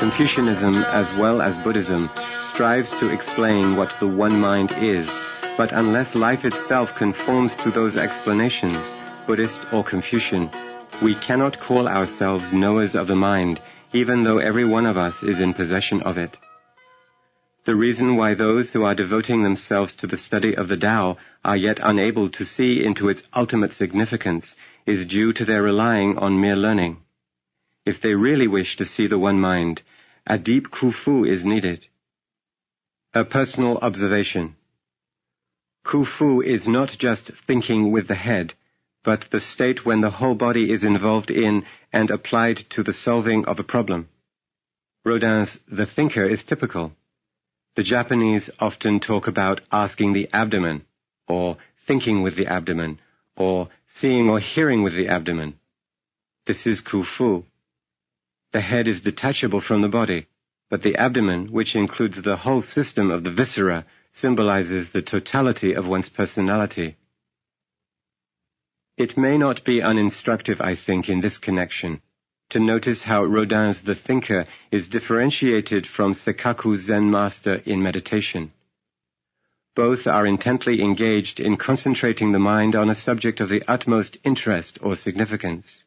Confucianism, as well as Buddhism, strives to explain what the one mind is, but unless life itself conforms to those explanations, Buddhist or Confucian, we cannot call ourselves knowers of the mind, even though every one of us is in possession of it. The reason why those who are devoting themselves to the study of the Tao are yet unable to see into its ultimate significance is due to their relying on mere learning. If they really wish to see the one mind, a deep kufu is needed. A personal observation. Kufu is not just thinking with the head, but the state when the whole body is involved in and applied to the solving of a problem. Rodin's The Thinker is typical. The Japanese often talk about asking the abdomen, or thinking with the abdomen, or seeing or hearing with the abdomen. This is kufu. The head is detachable from the body, but the abdomen, which includes the whole system of the viscera, symbolizes the totality of one's personality. It may not be uninstructive, I think, in this connection, to notice how Rodin's The Thinker is differentiated from Sekaku Zen Master in meditation. Both are intently engaged in concentrating the mind on a subject of the utmost interest or significance.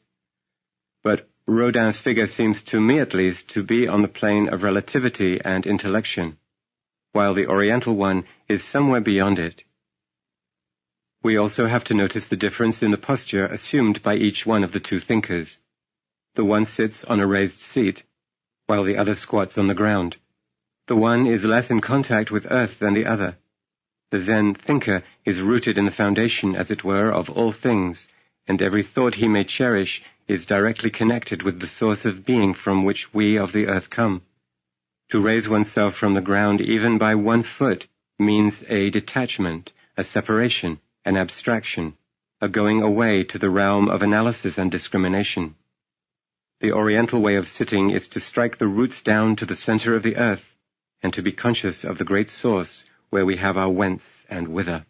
But Rodin's figure seems to me at least to be on the plane of relativity and intellection, while the Oriental one is somewhere beyond it. We also have to notice the difference in the posture assumed by each one of the two thinkers. The one sits on a raised seat, while the other squats on the ground. The one is less in contact with earth than the other. The Zen thinker is rooted in the foundation, as it were, of all things, and every thought he may cherish is directly connected with the source of being from which we of the earth come. To raise oneself from the ground even by 1 foot means a detachment, a separation, an abstraction, a going away to the realm of analysis and discrimination. The Oriental way of sitting is to strike the roots down to the center of the earth, and to be conscious of the great source where we have our whence and whither.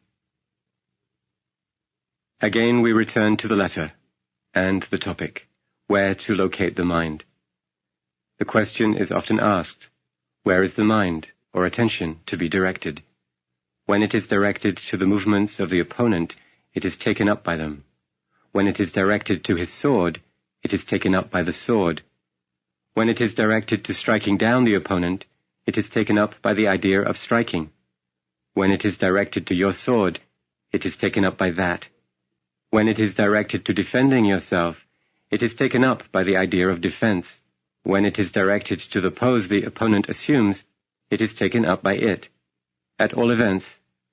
Again we return to the letter, and the topic, where to locate the mind. The question is often asked, where is the mind, or attention, to be directed? When it is directed to the movements of the opponent, it is taken up by them. When it is directed to his sword, it is taken up by the sword. When it is directed to striking down the opponent, it is taken up by the idea of striking. When it is directed to your sword, it is taken up by that. When it is directed to defending yourself, it is taken up by the idea of defense. When it is directed to the pose the opponent assumes, it is taken up by it. At all events,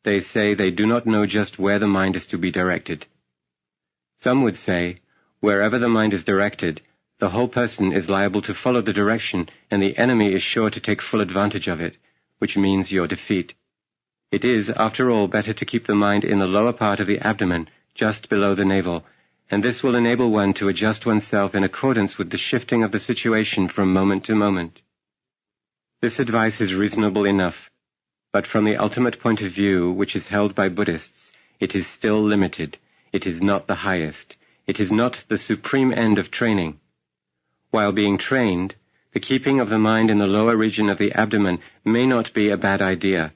they say they do not know just where the mind is to be directed. Some would say, wherever the mind is directed, the whole person is liable to follow the direction, and the enemy is sure to take full advantage of it, which means your defeat. It is, after all, better to keep the mind in the lower part of the abdomen, just below the navel, and this will enable one to adjust oneself in accordance with the shifting of the situation from moment to moment. This advice is reasonable enough, but from the ultimate point of view, which is held by Buddhists, it is still limited. It is not the highest. It is not the supreme end of training. While being trained, the keeping of the mind in the lower region of the abdomen may not be a bad idea,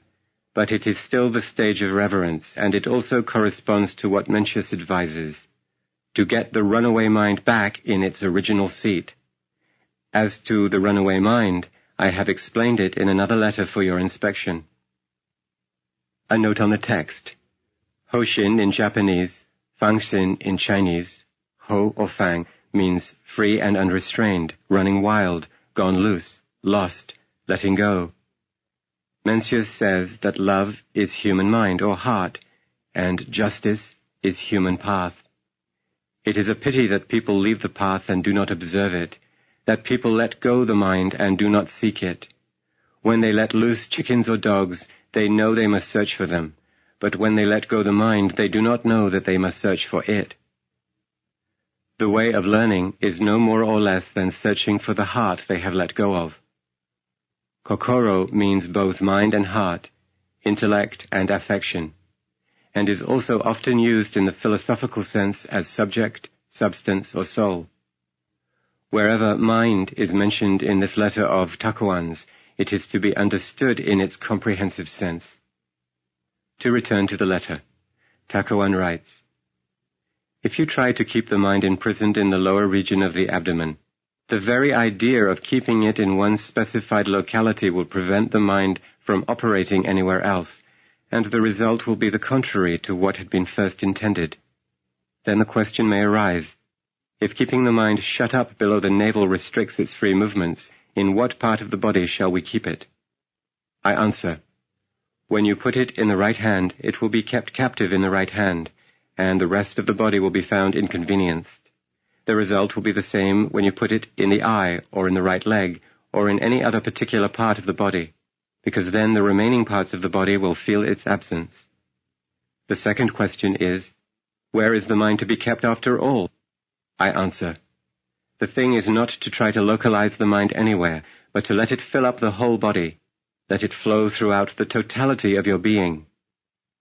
but it is still the stage of reverence, and it also corresponds to what Mencius advises, to get the runaway mind back in its original seat. As to the runaway mind, I have explained it in another letter for your inspection. A note on the text. Hoshin in Japanese, Fangxin in Chinese, Ho or Fang means free and unrestrained, running wild, gone loose, lost, letting go. Mencius says that love is human mind or heart, and justice is human path. It is a pity that people leave the path and do not observe it, that people let go the mind and do not seek it. When they let loose chickens or dogs, they know they must search for them, but when they let go the mind, they do not know that they must search for it. The way of learning is no more or less than searching for the heart they have let go of. Kokoro means both mind and heart, intellect and affection, and is also often used in the philosophical sense as subject, substance, or soul. Wherever mind is mentioned in this letter of Takuan's, it is to be understood in its comprehensive sense. To return to the letter, Takuan writes, "If you try to keep the mind imprisoned in the lower region of the abdomen, the very idea of keeping it in one specified locality will prevent the mind from operating anywhere else, and the result will be the contrary to what had been first intended. Then the question may arise, if keeping the mind shut up below the navel restricts its free movements, in what part of the body shall we keep it? I answer, when you put it in the right hand, it will be kept captive in the right hand, and the rest of the body will be found inconvenienced. The result will be the same when you put it in the eye, or in the right leg, or in any other particular part of the body, because then the remaining parts of the body will feel its absence. The second question is, where is the mind to be kept after all? I answer, the thing is not to try to localize the mind anywhere, but to let it fill up the whole body. Let it flow throughout the totality of your being.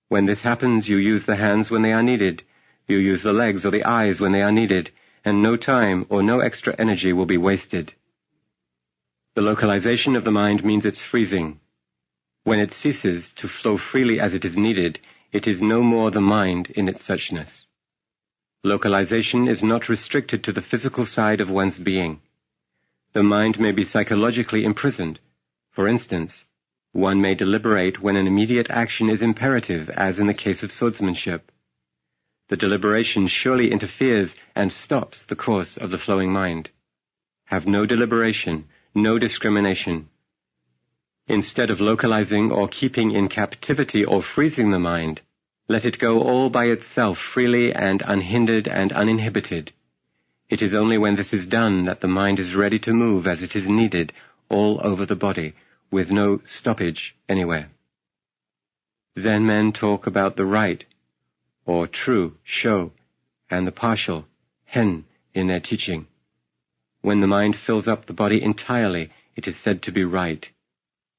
When this happens, you use the hands when they are needed, you use the legs or the eyes when they are needed, and no time or no extra energy will be wasted. The localization of the mind means its freezing. When it ceases to flow freely as it is needed, it is no more the mind in its suchness. Localization is not restricted to the physical side of one's being. The mind may be psychologically imprisoned. For instance, one may deliberate when an immediate action is imperative, as in the case of swordsmanship. The deliberation surely interferes and stops the course of the flowing mind. Have no deliberation, no discrimination. Instead of localizing or keeping in captivity or freezing the mind, let it go all by itself freely and unhindered and uninhibited. It is only when this is done that the mind is ready to move as it is needed all over the body, with no stoppage anywhere. Zen men talk about the right, or true, sho, and the partial, hen, in their teaching. When the mind fills up the body entirely, it is said to be right.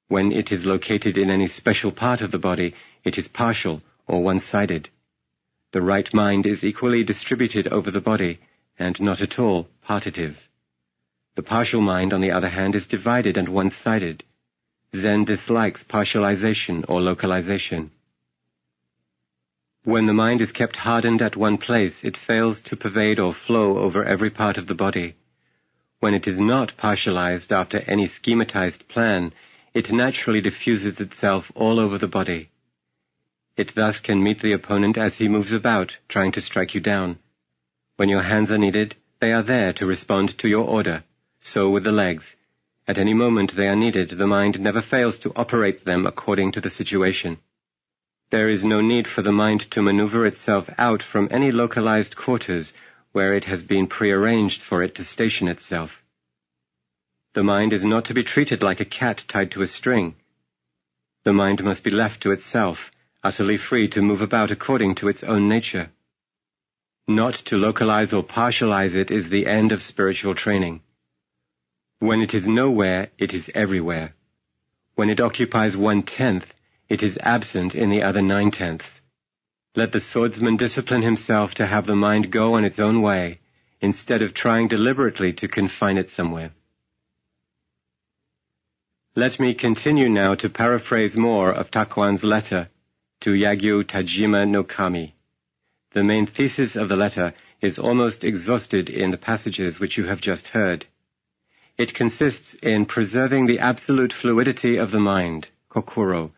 When it is located in any special part of the body, it is partial or one-sided. The right mind is equally distributed over the body, and not at all partitive. The partial mind, on the other hand, is divided and one-sided. Zen dislikes partialization or localization. When the mind is kept hardened at one place, it fails to pervade or flow over every part of the body. When it is not partialized after any schematized plan, it naturally diffuses itself all over the body. It thus can meet the opponent as he moves about, trying to strike you down. When your hands are needed, they are there to respond to your order. So with the legs. At any moment they are needed, the mind never fails to operate them according to the situation. There is no need for the mind to maneuver itself out from any localized quarters where it has been prearranged for it to station itself. The mind is not to be treated like a cat tied to a string. The mind must be left to itself, utterly free to move about according to its own nature. Not to localize or partialize it is the end of spiritual training. When it is nowhere, it is everywhere. When it occupies 1/10, it is absent in the other 9/10. Let the swordsman discipline himself to have the mind go on its own way, instead of trying deliberately to confine it somewhere. Let me continue now to paraphrase more of Takuan's letter to Yagyu Tajima no Kami. The main thesis of the letter is almost exhausted in the passages which you have just heard. It consists in preserving the absolute fluidity of the mind, kokoro,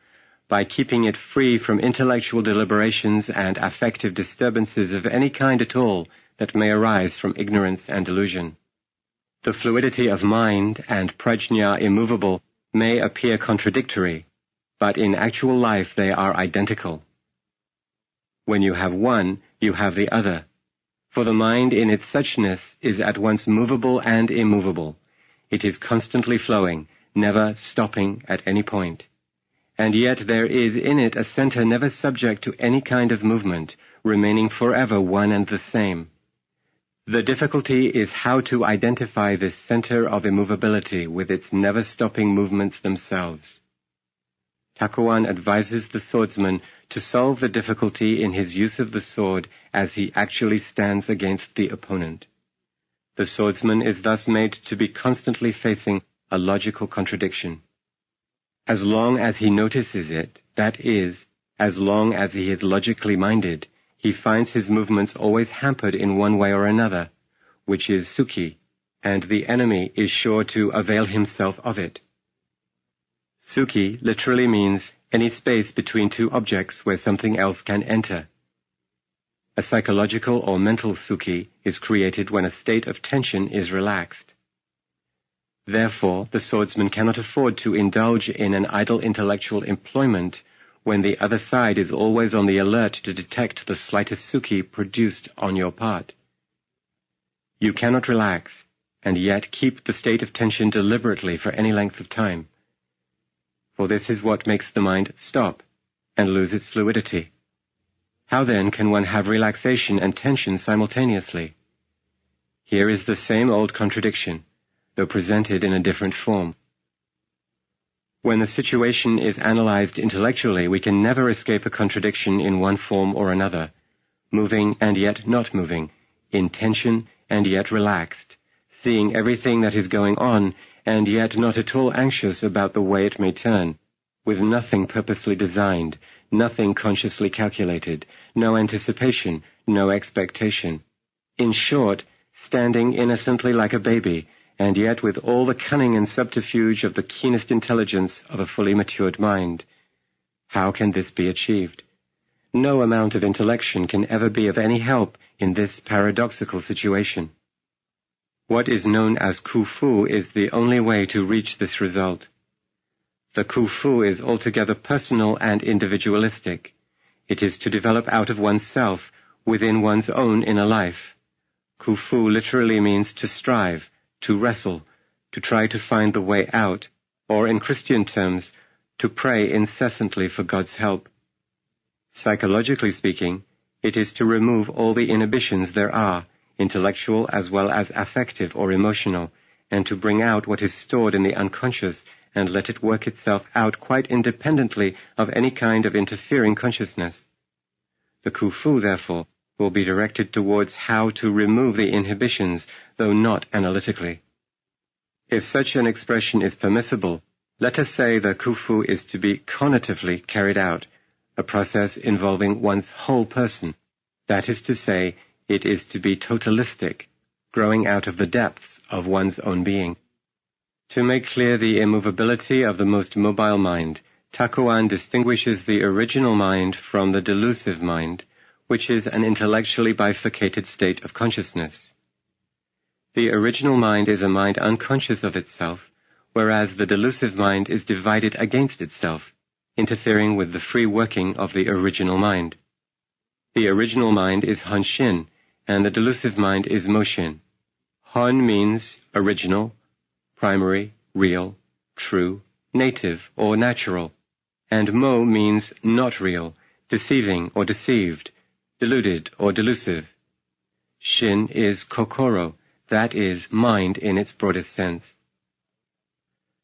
by keeping it free from intellectual deliberations and affective disturbances of any kind at all that may arise from ignorance and delusion. The fluidity of mind and Prajna Imóvel may appear contradictory, but in actual life they are identical. When you have one, you have the other, for the mind in its suchness is at once movable and immovable. It is constantly flowing, never stopping at any point. And yet there is in it a center never subject to any kind of movement, remaining forever one and the same. The difficulty is how to identify this center of immovability with its never-stopping movements themselves. Takuan advises the swordsman to solve the difficulty in his use of the sword as he actually stands against the opponent. The swordsman is thus made to be constantly facing a logical contradiction. As long as he notices it, that is, as long as he is logically minded, he finds his movements always hampered in one way or another, which is Suzuki, and the enemy is sure to avail himself of it. Suzuki literally means any space between two objects where something else can enter. A psychological or mental Suzuki is created when a state of tension is relaxed. Therefore, the swordsman cannot afford to indulge in an idle intellectual employment when the other side is always on the alert to detect the slightest Suzuki produced on your part. You cannot relax, and yet keep the state of tension deliberately for any length of time. For this is what makes the mind stop and lose its fluidity. How then can one have relaxation and tension simultaneously? Here is the same old contradiction, though presented in a different form. When the situation is analyzed intellectually, we can never escape a contradiction in one form or another, moving and yet not moving, in tension and yet relaxed, seeing everything that is going on and yet not at all anxious about the way it may turn, with nothing purposely designed, nothing consciously calculated, no anticipation, no expectation. In short, standing innocently like a baby, and yet with all the cunning and subterfuge of the keenest intelligence of a fully matured mind. How can this be achieved? No amount of intellection can ever be of any help in this paradoxical situation. What is known as Kufu is the only way to reach this result. The Kufu is altogether personal and individualistic. It is to develop out of oneself, within one's own inner life. Kufu literally means to strive, to wrestle, to try to find the way out, or in Christian terms, to pray incessantly for God's help. Psychologically speaking, it is to remove all the inhibitions there are, intellectual as well as affective or emotional, and to bring out what is stored in the unconscious and let it work itself out quite independently of any kind of interfering consciousness. The Kufu, therefore, will be directed towards how to remove the inhibitions, though not analytically. If such an expression is permissible, let us say the Kufu is to be cognitively carried out, a process involving one's whole person. That is to say, it is to be totalistic, growing out of the depths of one's own being. To make clear the immovability of the most mobile mind, Takuan distinguishes the original mind from the delusive mind, which is an intellectually bifurcated state of consciousness. The original mind is a mind unconscious of itself, whereas the delusive mind is divided against itself, interfering with the free working of the original mind. The original mind is Honshin, and the delusive mind is Moshin. Hon means original, primary, real, true, native, or natural, and Mo means not real, deceiving or deceived, deluded or delusive. Shin is kokoro, that is, mind in its broadest sense.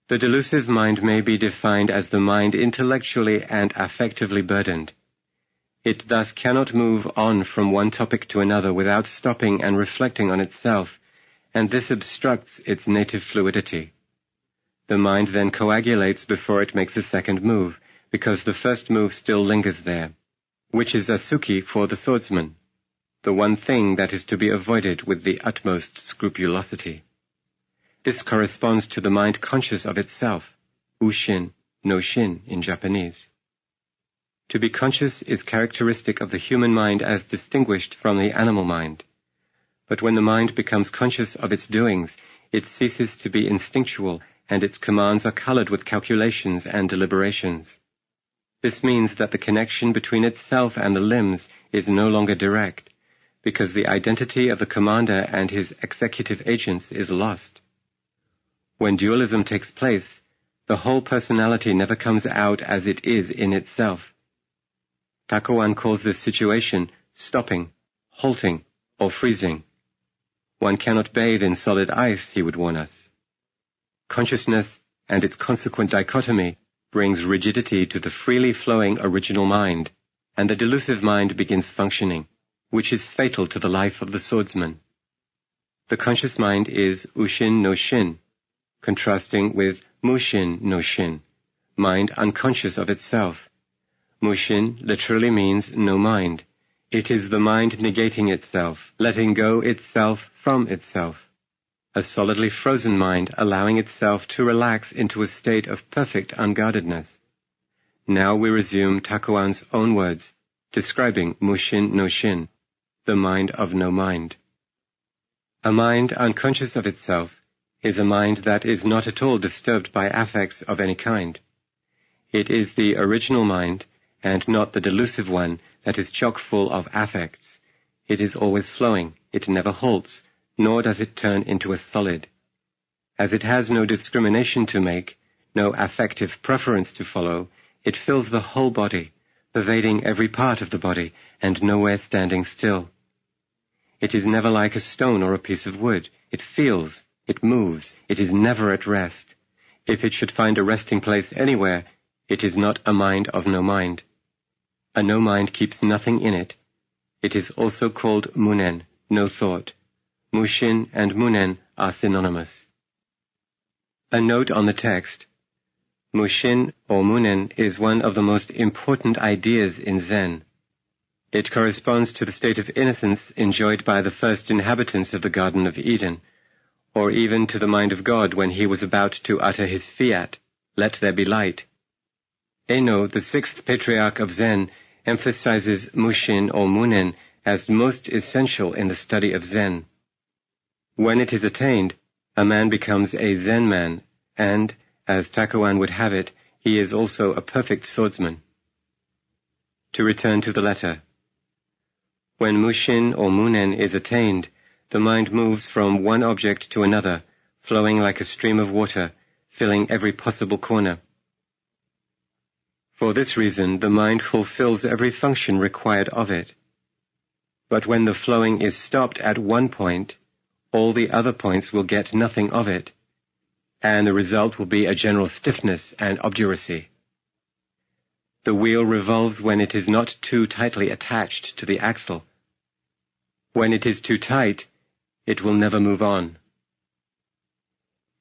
The delusive mind may be defined as the mind intellectually and affectively burdened. It thus cannot move on from one topic to another without stopping and reflecting on itself, and this obstructs its native fluidity. The mind then coagulates before it makes a second move, because the first move still lingers there, which is a Suzuki for the swordsman, the one thing that is to be avoided with the utmost scrupulosity. This corresponds to the mind conscious of itself, ushin, no shin in Japanese. To be conscious is characteristic of the human mind as distinguished from the animal mind. But when the mind becomes conscious of its doings, it ceases to be instinctual, and its commands are colored with calculations and deliberations. This means that the connection between itself and the limbs is no longer direct, because the identity of the commander and his executive agents is lost. When dualism takes place, the whole personality never comes out as it is in itself. Takuan calls this situation stopping, halting, or freezing. One cannot bathe in solid ice, he would warn us. Consciousness and its consequent dichotomy brings rigidity to the freely flowing original mind, and the delusive mind begins functioning, which is fatal to the life of the swordsman. The conscious mind is ushin no shin, contrasting with mushin no shin, mind unconscious of itself. Mushin literally means no mind. It is the mind negating itself, letting go itself from itself. A solidly frozen mind allowing itself to relax into a state of perfect unguardedness. Now we resume Takuan's own words, describing mushin no shin, the mind of no mind. A mind unconscious of itself is a mind that is not at all disturbed by affects of any kind. It is the original mind, and not the delusive one that is chock full of affects. It is always flowing, it never halts, nor does it turn into a solid. As it has no discrimination to make, no affective preference to follow, it fills the whole body, pervading every part of the body, and nowhere standing still. It is never like a stone or a piece of wood. It feels, it moves, it is never at rest. If it should find a resting place anywhere, it is not a mind of no mind. A no mind keeps nothing in it. It is also called munen, no thought. Mushin and munen are synonymous. A note on the text. Mushin or munen is one of the most important ideas in Zen. It corresponds to the state of innocence enjoyed by the first inhabitants of the Garden of Eden, or even to the mind of God when he was about to utter his fiat, "Let there be light." Eno, the sixth patriarch of Zen, emphasizes mushin or munen as most essential in the study of Zen. When it is attained, a man becomes a Zen man, and, as Takuan would have it, he is also a perfect swordsman. To return to the letter. When mushin or munen is attained, the mind moves from one object to another, flowing like a stream of water, filling every possible corner. For this reason, the mind fulfills every function required of it. But when the flowing is stopped at one point, all the other points will get nothing of it, and the result will be a general stiffness and obduracy. The wheel revolves when it is not too tightly attached to the axle. When it is too tight, it will never move on.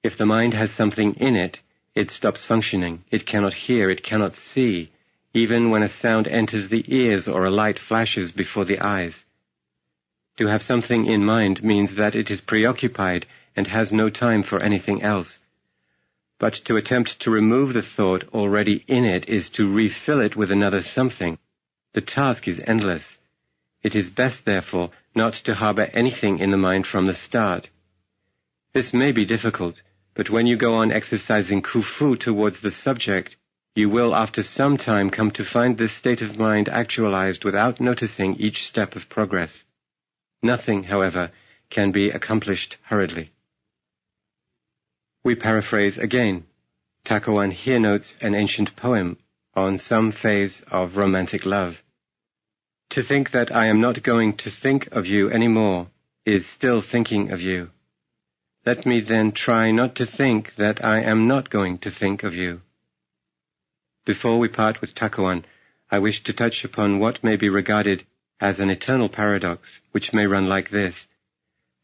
If the mind has something in it, it stops functioning, it cannot hear, it cannot see, even when a sound enters the ears or a light flashes before the eyes. To have something in mind means that it is preoccupied and has no time for anything else. But to attempt to remove the thought already in it is to refill it with another something. The task is endless. It is best, therefore, not to harbor anything in the mind from the start. This may be difficult, but when you go on exercising kufu towards the subject, you will after some time come to find this state of mind actualized without noticing each step of progress. Nothing, however, can be accomplished hurriedly. We paraphrase again. Takuan here notes an ancient poem on some phase of romantic love. To think that I am not going to think of you any more is still thinking of you. Let me then try not to think that I am not going to think of you. Before we part with Takuan, I wish to touch upon what may be regarded as an eternal paradox, which may run like this.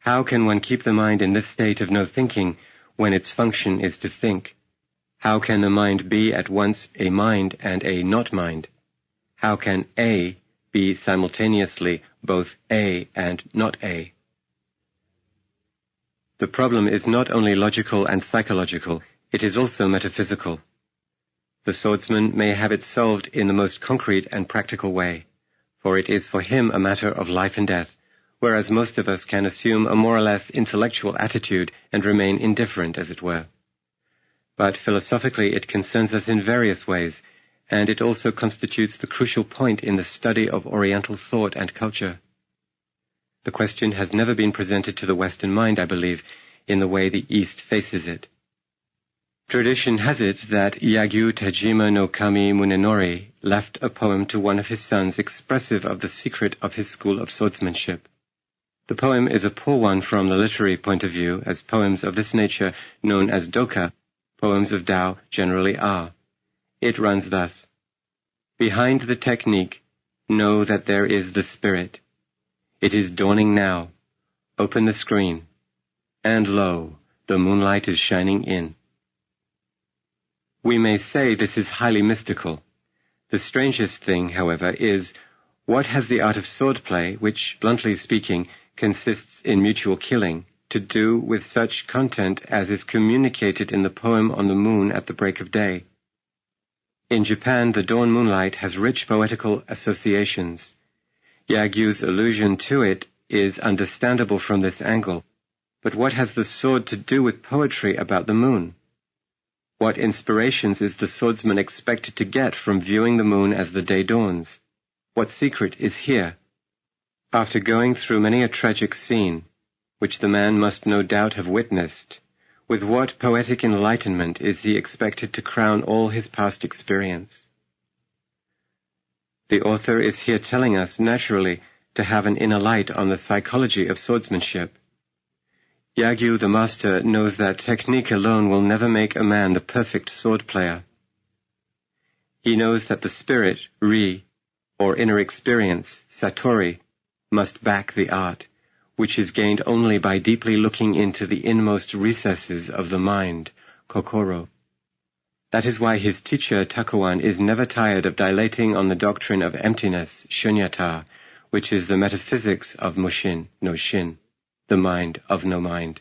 How can one keep the mind in this state of no thinking when its function is to think? How can the mind be at once a mind and a not mind? How can A be simultaneously both A and not A? The problem is not only logical and psychological, it is also metaphysical. The swordsman may have it solved in the most concrete and practical way, for it is for him a matter of life and death, whereas most of us can assume a more or less intellectual attitude and remain indifferent, as it were. But philosophically it concerns us in various ways, and it also constitutes the crucial point in the study of Oriental thought and culture. The question has never been presented to the Western mind, I believe, in the way the East faces it. Tradition has it that Yagyu Tajima no Kami Munenori left a poem to one of his sons expressive of the secret of his school of swordsmanship. The poem is a poor one from the literary point of view, as poems of this nature, known as doka, poems of Tao, generally are. It runs thus. Behind the technique, know that there is the spirit. It is dawning now. Open the screen. and lo, the moonlight is shining in. We may say this is highly mystical. The strangest thing, however, is, what has the art of swordplay, which, bluntly speaking, consists in mutual killing, to do with such content as is communicated in the poem on the moon at the break of day? In Japan, the dawn moonlight has rich poetical associations. Yagyu's allusion to it is understandable from this angle. But what has the sword to do with poetry about the moon? What inspirations is the swordsman expected to get from viewing the moon as the day dawns? What secret is here? After going through many a tragic scene, which the man must no doubt have witnessed, with what poetic enlightenment is he expected to crown all his past experience? The author is here telling us, naturally, to have an inner light on the psychology of swordsmanship. Yagyu the master knows that technique alone will never make a man the perfect sword player. He knows that the spirit, ri, or inner experience, satori, must back the art, which is gained only by deeply looking into the inmost recesses of the mind, kokoro. That is why his teacher, Takuan, is never tired of dilating on the doctrine of emptiness, shunyata, which is the metaphysics of mushin, no shin, the mind of no mind.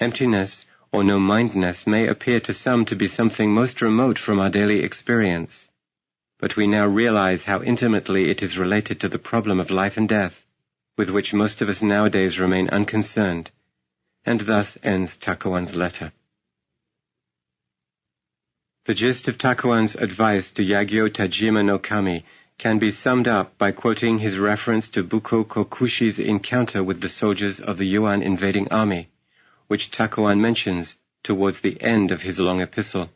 Emptiness or no-mindness may appear to some to be something most remote from our daily experience, but we now realize how intimately it is related to the problem of life and death, with which most of us nowadays remain unconcerned, and thus ends Takuan's letter. The gist of Takuan's advice to Yagyo Tajima no Kami can be summed up by quoting his reference to Buko Kokushi's encounter with the soldiers of the Yuan invading army, which Takuan mentions towards the end of his long epistle.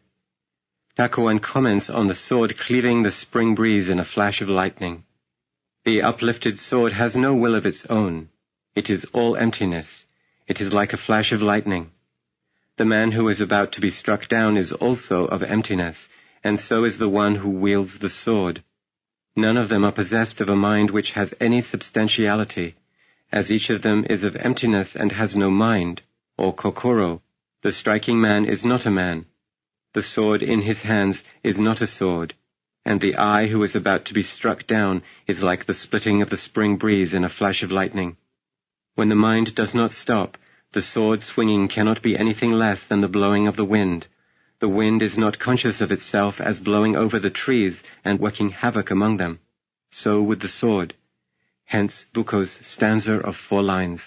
Takuan comments on the sword cleaving the spring breeze in a flash of lightning. The uplifted sword has no will of its own. It is all emptiness. It is like a flash of lightning. The man who is about to be struck down is also of emptiness, and so is the one who wields the sword. None of them are possessed of a mind which has any substantiality. As each of them is of emptiness and has no mind, or kokoro, the striking man is not a man. The sword in his hands is not a sword, and the eye who is about to be struck down is like the splitting of the spring breeze in a flash of lightning. When the mind does not stop, the sword swinging cannot be anything less than the blowing of the wind. The wind is not conscious of itself as blowing over the trees and working havoc among them. So with the sword. Hence Buko's stanza of 4 lines.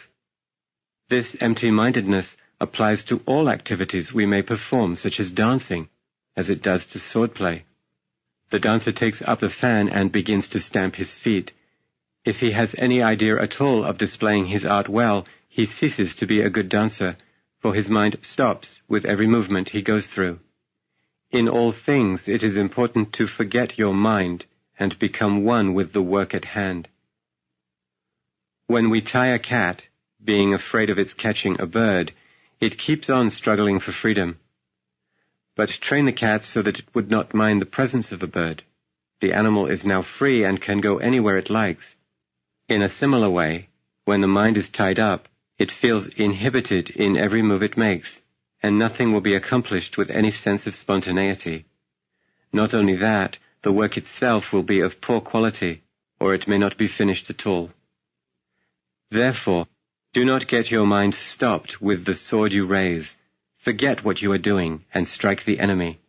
This empty-mindedness applies to all activities we may perform, such as dancing, as it does to swordplay. The dancer takes up the fan and begins to stamp his feet. If he has any idea at all of displaying his art well, he ceases to be a good dancer, for his mind stops with every movement he goes through. In all things it is important to forget your mind and become one with the work at hand. When we tie a cat, being afraid of its catching a bird, it keeps on struggling for freedom. But train the cat so that it would not mind the presence of a bird. The animal is now free and can go anywhere it likes. In a similar way, when the mind is tied up, it feels inhibited in every move it makes, and nothing will be accomplished with any sense of spontaneity. Not only that, the work itself will be of poor quality, or it may not be finished at all. Therefore, do not get your mind stopped with the sword you raise. Forget what you are doing and strike the enemy.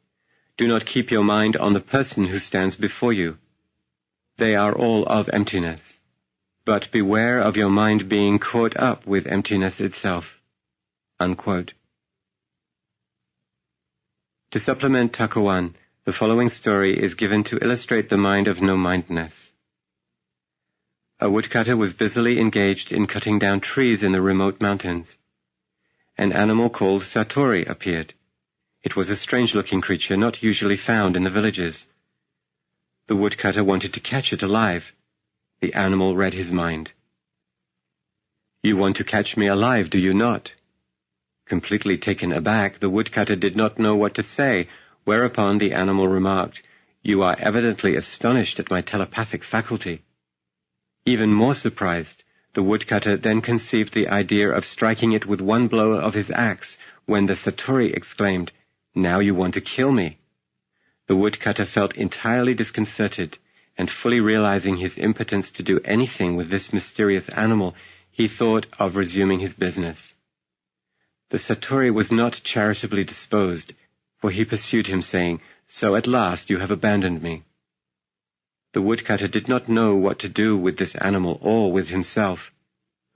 Do not keep your mind on the person who stands before you. They are all of emptiness. But beware of your mind being caught up with emptiness itself." Unquote. To supplement Takuan, the following story is given to illustrate the mind of no-mindedness. A woodcutter was busily engaged in cutting down trees in the remote mountains. An animal called Satori appeared. It was a strange-looking creature not usually found in the villages. The woodcutter wanted to catch it alive. The animal read his mind. "You want to catch me alive, do you not?" Completely taken aback, the woodcutter did not know what to say, whereupon the animal remarked, "You are evidently astonished at my telepathic faculty." Even more surprised, The woodcutter then conceived the idea of striking it with one blow of his axe, when the satori exclaimed, "Now you want to kill me." The woodcutter felt entirely disconcerted, and fully realizing his impotence to do anything with this mysterious animal, he thought of resuming his business. The satori was not charitably disposed, for he pursued him, saying, "So at last you have abandoned me." The woodcutter did not know what to do with this animal or with himself.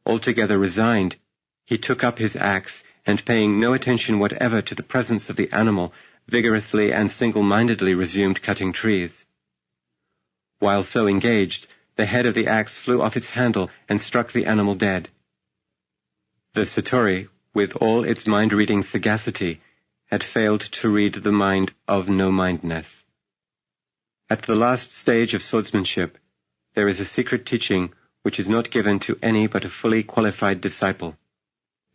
Altogether resigned, he took up his axe, and paying no attention whatever to the presence of the animal, vigorously and single-mindedly resumed cutting trees. While so engaged, the head of the axe flew off its handle and struck the animal dead. The satori, with all its mind-reading sagacity, had failed to read the mind of no-mindness. At the last stage of swordsmanship, there is a secret teaching which is not given to any but a fully qualified disciple.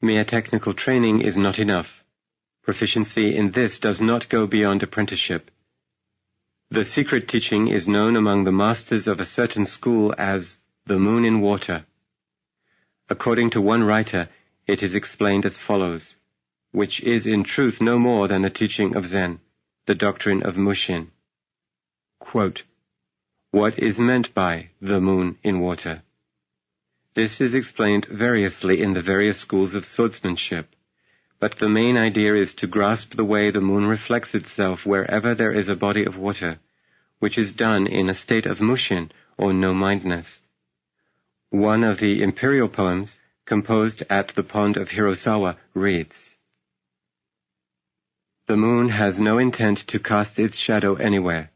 Mere technical training is not enough. Proficiency in this does not go beyond apprenticeship. The secret teaching is known among the masters of a certain school as the moon in water. According to one writer, it is explained as follows, which is in truth no more than the teaching of Zen, the doctrine of Mushin. Quote, "What is meant by the moon in water?" This is explained variously in the various schools of swordsmanship, but the main idea is to grasp the way the moon reflects itself wherever there is a body of water, which is done in a state of mushin, or no-mindness. One of the imperial poems, composed at the pond of Hirosawa, reads, "The moon has no intent to cast its shadow anywhere,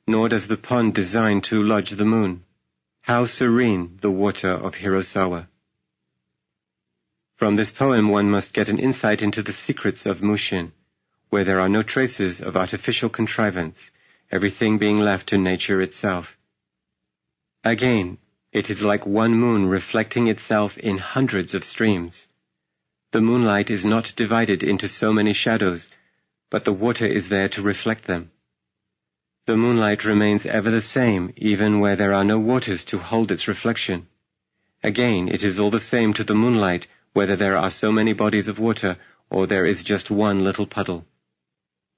nor does the pond design to lodge the moon. How serene the water of Hirosawa." From this poem one must get an insight into the secrets of Mushin, where there are no traces of artificial contrivance, everything being left to nature itself. Again, it is like one moon reflecting itself in hundreds of streams. The moonlight is not divided into so many shadows, but the water is there to reflect them. The moonlight remains ever the same, even where there are no waters to hold its reflection. Again, it is all the same to the moonlight, whether there are so many bodies of water, or there is just one little puddle.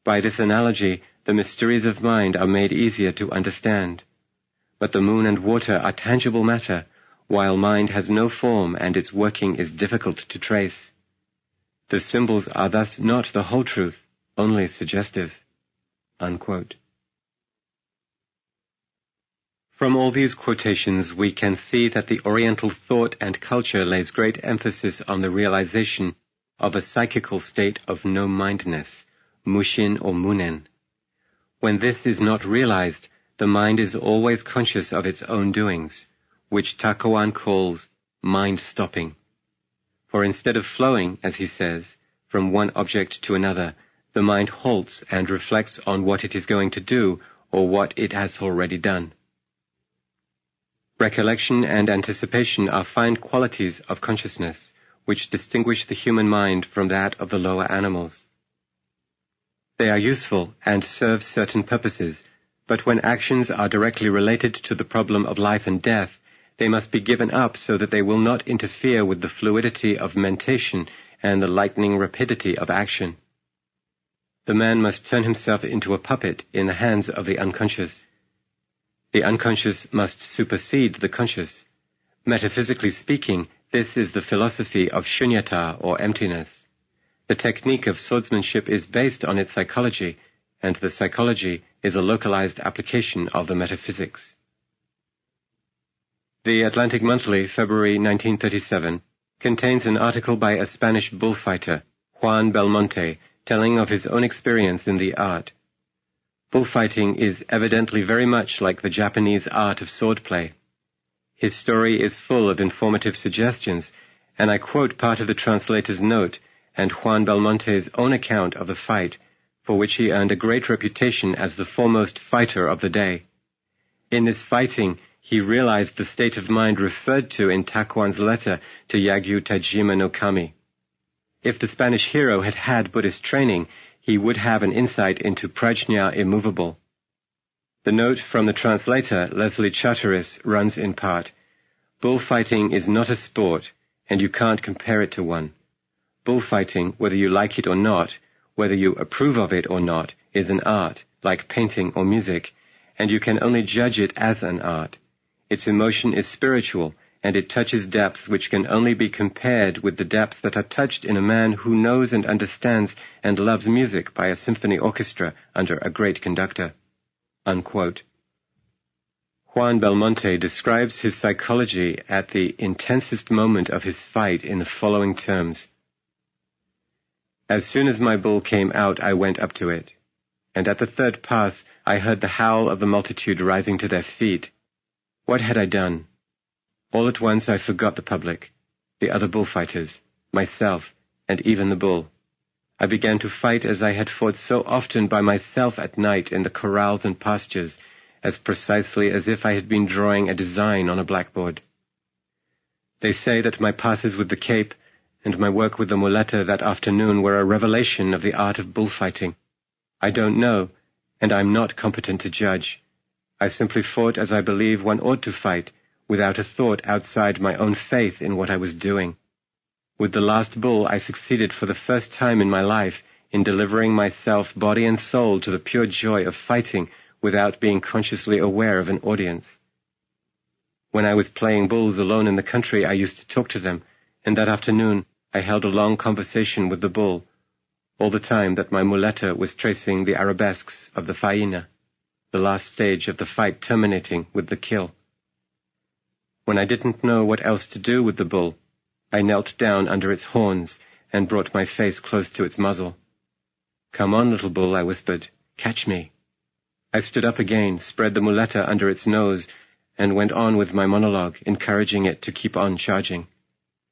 By this analogy, the mysteries of mind are made easier to understand. But the moon and water are tangible matter, while mind has no form and its working is difficult to trace. The symbols are thus not the whole truth, only suggestive." Unquote. From all these quotations we can see that the Oriental thought and culture lays great emphasis on the realization of a psychical state of no-mindness, mushin or munen. When this is not realized, the mind is always conscious of its own doings, which Takuan calls mind-stopping. For instead of flowing, as he says, from one object to another, the mind halts and reflects on what it is going to do or what it has already done. Recollection and anticipation are fine qualities of consciousness, which distinguish the human mind from that of the lower animals. They are useful and serve certain purposes, but when actions are directly related to the problem of life and death, they must be given up so that they will not interfere with the fluidity of mentation and the lightning rapidity of action. The man must turn himself into a puppet in the hands of the unconscious. The unconscious must supersede the conscious. Metaphysically speaking, this is the philosophy of shunyata, or emptiness. The technique of swordsmanship is based on its psychology, and the psychology is a localized application of the metaphysics. The Atlantic Monthly, February 1937, contains an article by a Spanish bullfighter, Juan Belmonte, telling of his own experience in the art. Bullfighting is evidently very much like the Japanese art of swordplay. His story is full of informative suggestions, and I quote part of the translator's note and Juan Belmonte's own account of the fight, for which he earned a great reputation as the foremost fighter of the day. In this fighting, he realized the state of mind referred to in Takuan's letter to Yagyu Tajima no Kami. If the Spanish hero had had Buddhist training, he would have an insight into Prajna Imóvel. The note from the translator, Leslie Charteris, runs in part, Bullfighting is not a sport, and you can't compare it to one. Bullfighting, whether you like it or not, whether you approve of it or not, is an art, like painting or music, and you can only judge it as an art. Its emotion is spiritual, and it touches depths which can only be compared with the depths that are touched in a man who knows and understands and loves music by a symphony orchestra under a great conductor." Unquote. Juan Belmonte describes his psychology at the intensest moment of his fight in the following terms. "As soon as my bull came out, I went up to it, and at the third pass I heard the howl of the multitude rising to their feet. What had I done? All at once I forgot the public, the other bullfighters, myself, and even the bull. I began to fight as I had fought so often by myself at night in the corrals and pastures, as precisely as if I had been drawing a design on a blackboard. They say that my passes with the cape and my work with the muleta that afternoon were a revelation of the art of bullfighting. I don't know, and I'm not competent to judge. I simply fought as I believe one ought to fight, without a thought outside my own faith in what I was doing. With the last bull I succeeded for the first time in my life in delivering myself body and soul to the pure joy of fighting without being consciously aware of an audience. When I was playing bulls alone in the country, I used to talk to them, and that afternoon I held a long conversation with the bull, all the time that my muleta was tracing the arabesques of the faina, the last stage of the fight terminating with the kill. When I didn't know what else to do with the bull, I knelt down under its horns and brought my face close to its muzzle. 'Come on, little bull,' I whispered. 'Catch me.' I stood up again, spread the muleta under its nose, and went on with my monologue, encouraging it to keep on charging.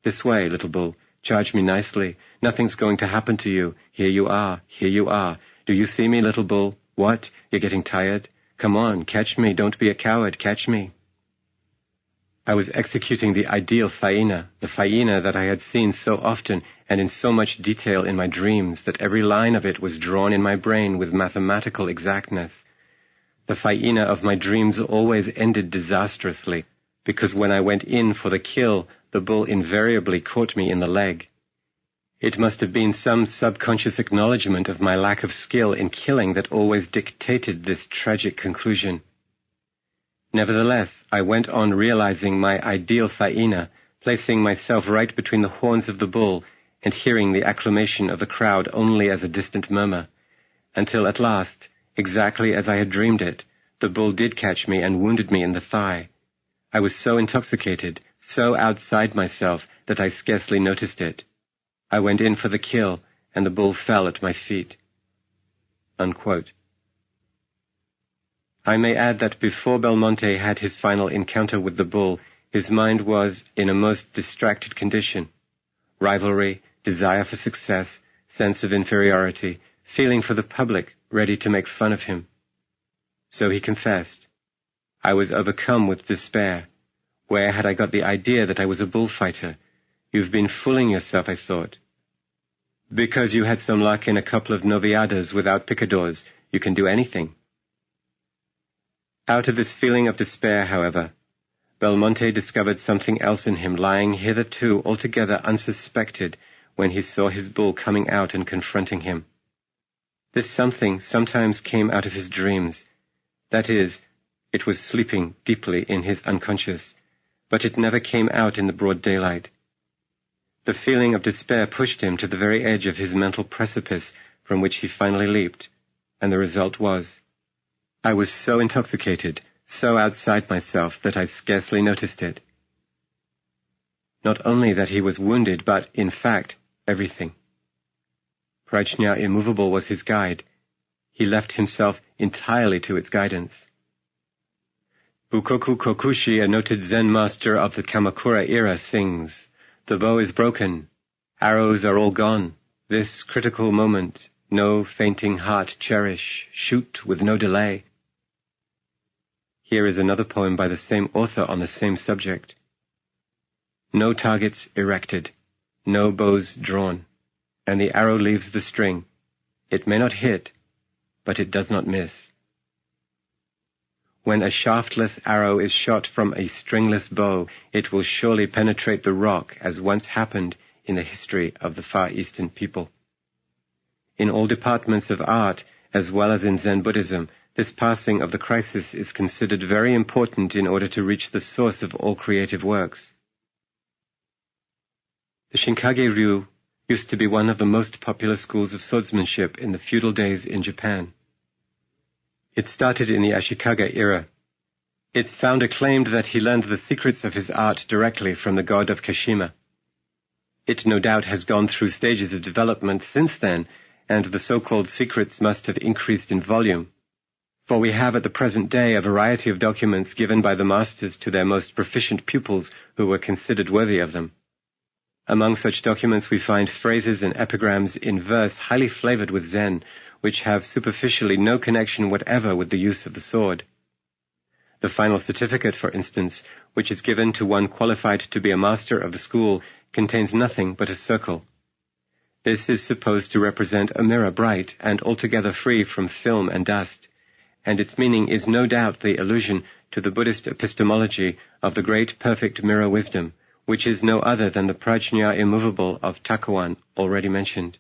'This way, little bull. Charge me nicely. Nothing's going to happen to you. Here you are. Here you are. Do you see me, little bull? What? You're getting tired? Come on, catch me. Don't be a coward. Catch me.' I was executing the ideal faina, the faina that I had seen so often and in so much detail in my dreams that every line of it was drawn in my brain with mathematical exactness. The faina of my dreams always ended disastrously, because when I went in for the kill, the bull invariably caught me in the leg. It must have been some subconscious acknowledgement of my lack of skill in killing that always dictated this tragic conclusion. Nevertheless, I went on realizing my ideal faina, placing myself right between the horns of the bull and hearing the acclamation of the crowd only as a distant murmur, until at last, exactly as I had dreamed it, the bull did catch me and wounded me in the thigh. I was so intoxicated, so outside myself, that I scarcely noticed it. I went in for the kill, and the bull fell at my feet." Unquote. I may add that before Belmonte had his final encounter with the bull, his mind was in a most distracted condition. Rivalry, desire for success, sense of inferiority, feeling for the public, ready to make fun of him. So he confessed, "I was overcome with despair. Where had I got the idea that I was a bullfighter? You've been fooling yourself, I thought. Because you had some luck in a couple of noviadas without picadors, you can do anything." Out of this feeling of despair, however, Belmonte discovered something else in him lying hitherto altogether unsuspected when he saw his bull coming out and confronting him. This something sometimes came out of his dreams. That is, it was sleeping deeply in his unconscious, but it never came out in the broad daylight. The feeling of despair pushed him to the very edge of his mental precipice from which he finally leaped, and the result was, I was so intoxicated, so outside myself that I scarcely noticed it. Not only that he was wounded, but, in fact, everything. Prajna Imóvel was his guide. He left himself entirely to its guidance. Bukoku Kokushi, a noted Zen master of the Kamakura era, sings, "The bow is broken, arrows are all gone. This critical moment, no fainting heart cherish, shoot with no delay." Here is another poem by the same author on the same subject. "No targets erected, no bows drawn, and the arrow leaves the string. It may not hit, but it does not miss. When a shaftless arrow is shot from a stringless bow, it will surely penetrate the rock, as once happened in the history of the Far Eastern people. In all departments of art, as well as in Zen Buddhism, this passing of the crisis is considered very important in order to reach the source of all creative works. The Shinkage Rule used to be one of the most popular schools of swordsmanship in the feudal days in Japan. It started in the Ashikaga era. Its founder claimed that he learned the secrets of his art directly from the god of Kashima. It no doubt has gone through stages of development since then, and the so-called secrets must have increased in volume. For we have at the present day a variety of documents given by the masters to their most proficient pupils who were considered worthy of them. Among such documents we find phrases and epigrams in verse highly flavored with Zen, which have superficially no connection whatever with the use of the sword. The final certificate, for instance, which is given to one qualified to be a master of the school, contains nothing but a circle. This is supposed to represent a mirror bright and altogether free from film and dust, and its meaning is no doubt the allusion to the Buddhist epistemology of the great perfect mirror wisdom, which is no other than the Prajna Imóvel of Takuan already mentioned.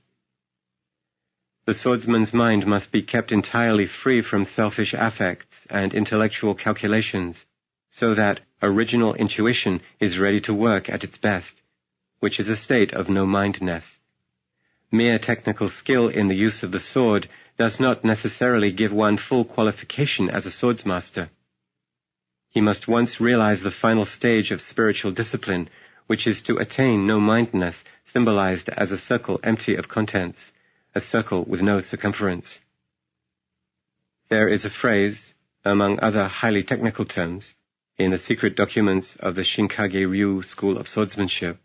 The swordsman's mind must be kept entirely free from selfish affects and intellectual calculations, so that original intuition is ready to work at its best, which is a state of no-mindedness. Mere technical skill in the use of the sword does not necessarily give one full qualification as a swordsmaster. He must once realize the final stage of spiritual discipline, which is to attain no-mindedness, symbolized as a circle empty of contents, a circle with no circumference. There is a phrase, among other highly technical terms, in the secret documents of the Shinkage Rule school of swordsmanship,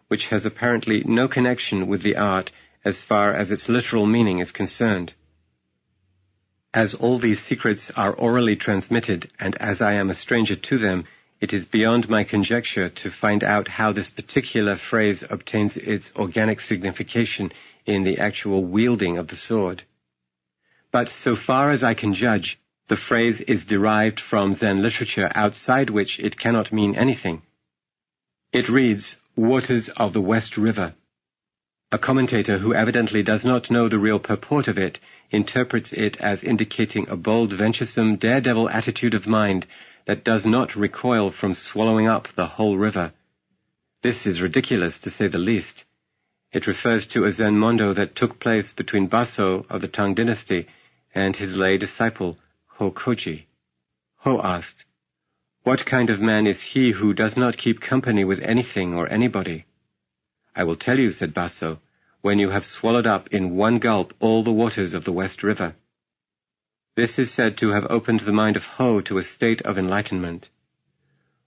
which has apparently no connection with the art as far as its literal meaning is concerned. As all these secrets are orally transmitted, and as I am a stranger to them, it is beyond my conjecture to find out how this particular phrase obtains its organic signification in the actual wielding of the sword. But so far as I can judge, the phrase is derived from Zen literature outside which it cannot mean anything. It reads, "Waters of the West River." A commentator who evidently does not know the real purport of it interprets it as indicating a bold, venturesome, daredevil attitude of mind that does not recoil from swallowing up the whole river. This is ridiculous, to say the least. It refers to a Zen mondo that took place between Baso of the Tang dynasty and his lay disciple, Hokoji. Ho asked, "What kind of man is he who does not keep company with anything or anybody?" "I will tell you," said Baso, "when you have swallowed up in one gulp all the waters of the West River." This is said to have opened the mind of Ho to a state of enlightenment.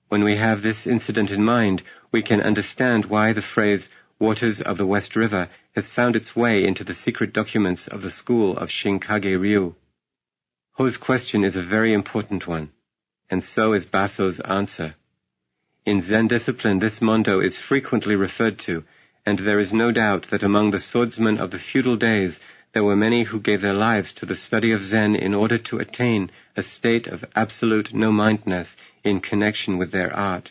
When we have this incident in mind, we can understand why the phrase "waters of the West River" has found its way into the secret documents of the school of Shinkage Rule. Ho's question is a very important one, and so is Baso's answer. In Zen discipline, this mondo is frequently referred to, and there is no doubt that among the swordsmen of the feudal days there were many who gave their lives to the study of Zen in order to attain a state of absolute no-mindedness in connection with their art.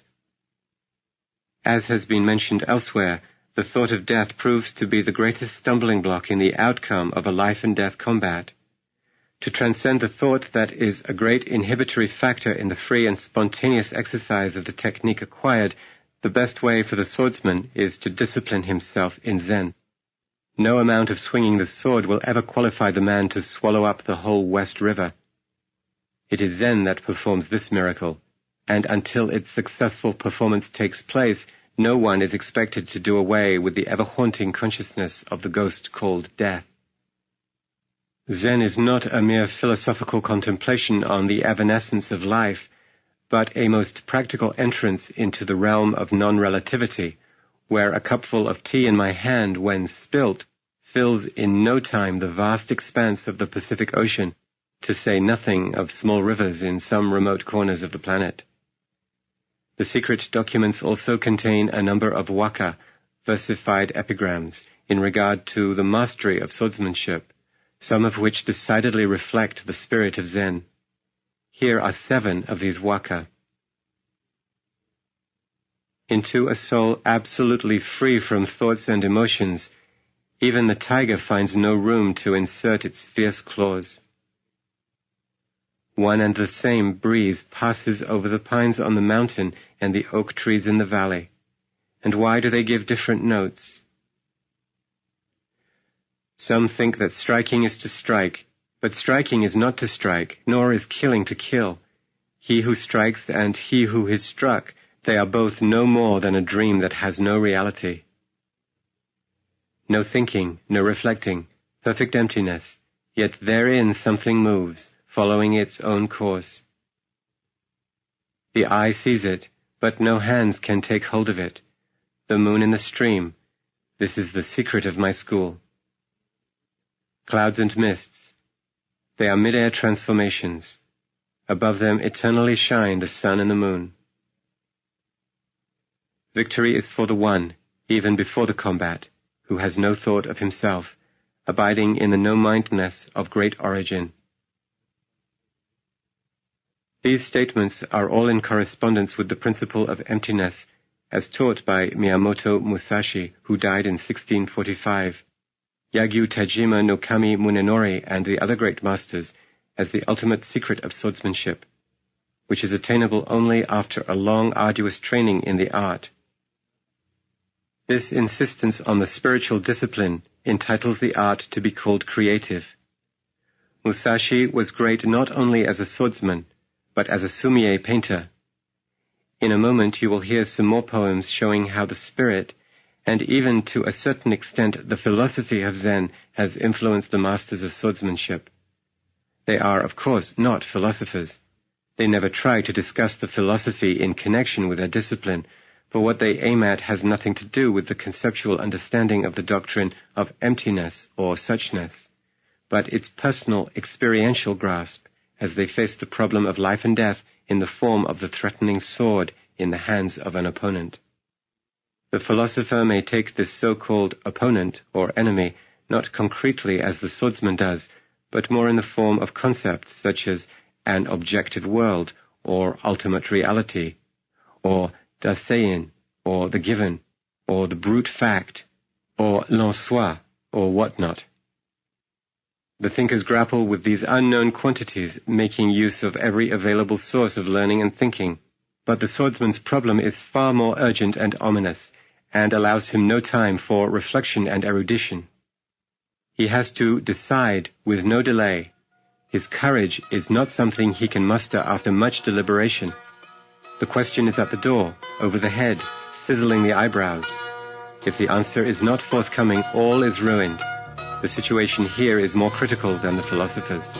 As has been mentioned elsewhere, the thought of death proves to be the greatest stumbling block in the outcome of a life-and-death combat. To transcend the thought that is a great inhibitory factor in the free and spontaneous exercise of the technique acquired, the best way for the swordsman is to discipline himself in Zen. No amount of swinging the sword will ever qualify the man to swallow up the whole West River. It is Zen that performs this miracle, and until its successful performance takes place, no one is expected to do away with the ever-haunting consciousness of the ghost called death. Zen is not a mere philosophical contemplation on the evanescence of life, but a most practical entrance into the realm of non-relativity, where a cupful of tea in my hand, when spilt, fills in no time the vast expanse of the Pacific Ocean, to say nothing of small rivers in some remote corners of the planet. The secret documents also contain a number of waka, versified epigrams, in regard to the mastery of swordsmanship, some of which decidedly reflect the spirit of Zen. here are 7 of these waka. Into a soul absolutely free from thoughts and emotions, even the tiger finds no room to insert its fierce claws. One and the same breeze passes over the pines on the mountain and the oak trees in the valley. And why do they give different notes? Some think that striking is to strike, but striking is not to strike, nor is killing to kill. He who strikes and he who is struck, they are both no more than a dream that has no reality. No thinking, no reflecting, perfect emptiness, yet therein something moves, following its own course. The eye sees it, but no hands can take hold of it. The moon in the stream, this is the secret of my school. Clouds and mists, they are mid-air transformations. Above them eternally shine the sun and the moon. Victory is for the one, even before the combat, who has no thought of himself, abiding in the no-mindedness of great origin. These statements are all in correspondence with the principle of emptiness, as taught by Miyamoto Musashi, who died in 1645, Yagyu Tajima no Kami Munenori and the other great masters, as the ultimate secret of swordsmanship, which is attainable only after a long, arduous training in the art. This insistence on the spiritual discipline entitles the art to be called creative. Musashi was great not only as a swordsman, but as a sumie painter. In a moment you will hear some more poems showing how the spirit, and even to a certain extent the philosophy of Zen, has influenced the masters of swordsmanship. They are, of course, not philosophers. They never try to discuss the philosophy in connection with their discipline, for what they aim at has nothing to do with the conceptual understanding of the doctrine of emptiness or suchness, but its personal experiential grasp as they face the problem of life and death in the form of the threatening sword in the hands of an opponent. The philosopher may take this so-called opponent or enemy not concretely as the swordsman does, but more in the form of concepts such as an objective world or ultimate reality, or Dasein, or the given, or the brute fact, or l'en soi, or whatnot. The thinkers grapple with these unknown quantities, making use of every available source of learning and thinking, but the swordsman's problem is far more urgent and ominous, and allows him no time for reflection and erudition. He has to decide with no delay. His courage is not something he can muster after much deliberation. The question is at the door, over the head, sizzling the eyebrows. If the answer is not forthcoming, all is ruined. The situation here is more critical than the philosopher's.